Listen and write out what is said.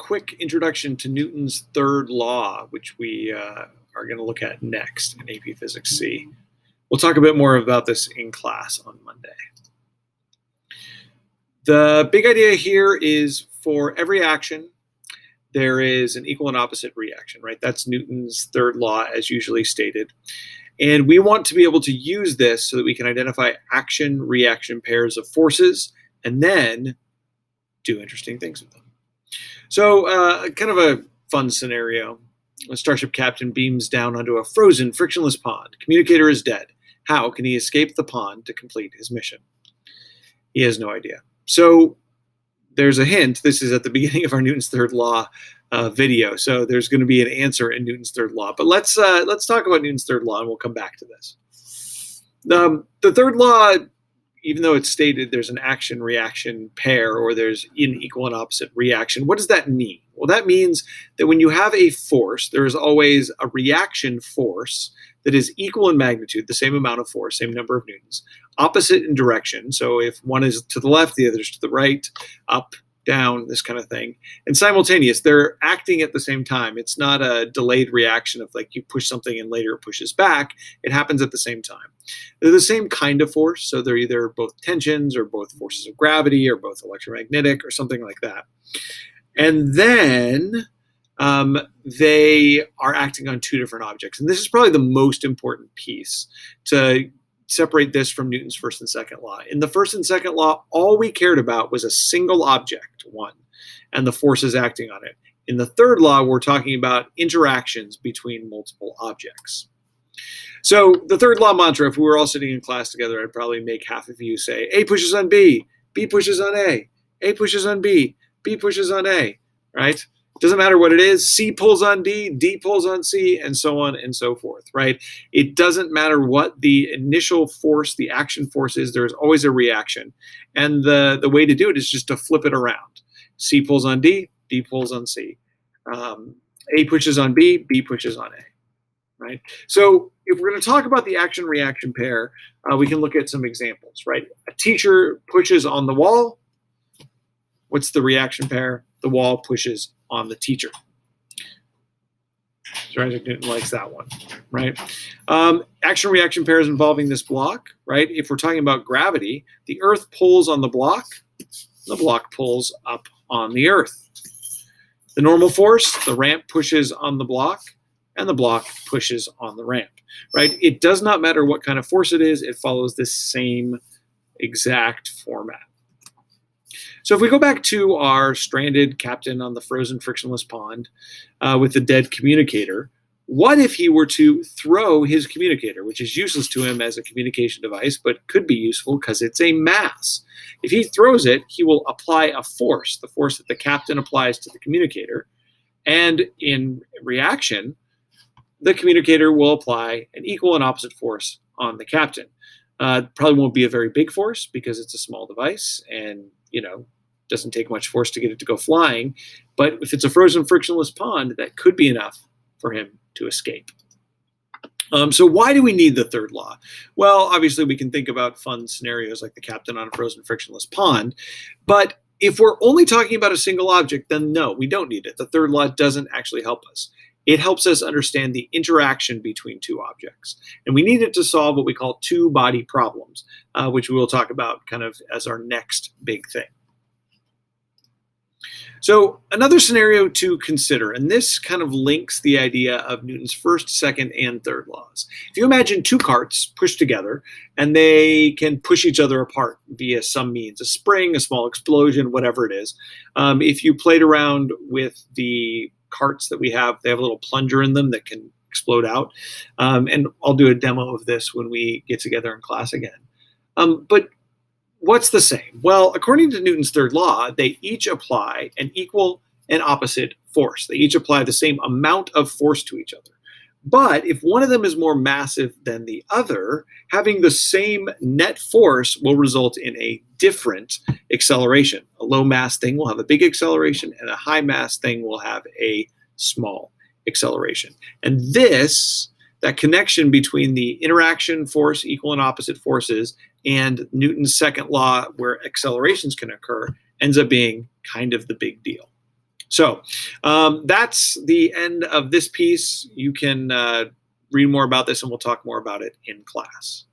quick introduction to Newton's third law, which we are going to look at next in AP Physics C. We'll talk a bit more about this in class on Monday. The big idea here is for every action, there is an equal and opposite reaction, right? That's Newton's third law as usually stated. And we want to be able to use this so that we can identify action-reaction pairs of forces and then do interesting things with them. So kind of a fun scenario. A starship captain beams down onto a frozen, frictionless pond. Communicator is dead. How can he escape the pond to complete his mission? He has no idea. So there's a hint. This is at the beginning of our Newton's third law video. So there's going to be an answer in Newton's third law. But let's talk about Newton's third law, and we'll come back to this. The third law, even though it's stated there's an action-reaction pair or there's an equal and opposite reaction, what does that mean? Well, that means that when you have a force, there is always a reaction force that is equal in magnitude, the same amount of force, same number of newtons, opposite in direction. So if one is to the left, the other is to the right, up, down, this kind of thing. And simultaneous, they're acting at the same time. It's not a delayed reaction of like you push something and later it pushes back. It happens at the same time. They're the same kind of force, so they're either both tensions or both forces of gravity or both electromagnetic or something like that. And then they are acting on two different objects. And this is probably the most important piece to separate this from Newton's first and second law. In the first and second law, all we cared about was a single object, one, and the forces acting on it. In the third law, we're talking about interactions between multiple objects. So the third law mantra, if we were all sitting in class together, I'd probably make half of you say, A pushes on B pushes on A pushes on B pushes on A, right? Doesn't matter what it is, C pulls on D pulls on C, and so on and so forth, right? It doesn't matter what the initial force, the action force is, there's always a reaction. And the way to do it is just to flip it around. C pulls on D pulls on C. A pushes on B pushes on A, right? So if we're going to talk about the action-reaction pair, we can look at some examples, right? A teacher pushes on the wall. What's the reaction pair? The wall pushes on the teacher. So Isaac Newton likes that one, right? Action-reaction pairs involving this block, right? If we're talking about gravity, the Earth pulls on the block pulls up on the Earth. The normal force, the ramp pushes on the block, and the block pushes on the ramp, right? It does not matter what kind of force it is, it follows this same exact format. So if we go back to our stranded captain on the frozen frictionless pond with the dead communicator, what if he were to throw his communicator, which is useless to him as a communication device, but could be useful because it's a mass. If he throws it, he will apply a force, the force that the captain applies to the communicator. And in reaction, the communicator will apply an equal and opposite force on the captain. Probably won't be a very big force because it's a small device and, doesn't take much force to get it to go flying. But if it's a frozen frictionless pond, that could be enough for him to escape. So why do we need the third law? Well, obviously we can think about fun scenarios like the captain on a frozen frictionless pond. But if we're only talking about a single object, then no, we don't need it. The third law doesn't actually help us. It helps us understand the interaction between two objects. And we need it to solve what we call two-body problems, which we will talk about kind of as our next big thing. So another scenario to consider, and this kind of links the idea of Newton's first, second, and third laws. If you imagine two carts pushed together, and they can push each other apart via some means, a spring, a small explosion, whatever it is. If you played around with the carts that we have, they have a little plunger in them that can explode out. And I'll do a demo of this when we get together in class again. But what's the same? Well, according to Newton's third law, they each apply an equal and opposite force. They each apply the same amount of force to each other. But if one of them is more massive than the other, having the same net force will result in a different acceleration. A low mass thing will have a big acceleration, and a high mass thing will have a small acceleration. And that connection between the interaction force, equal and opposite forces, and Newton's second law, where accelerations can occur, ends up being kind of the big deal. So that's the end of this piece. You can read more about this, and we'll talk more about it in class.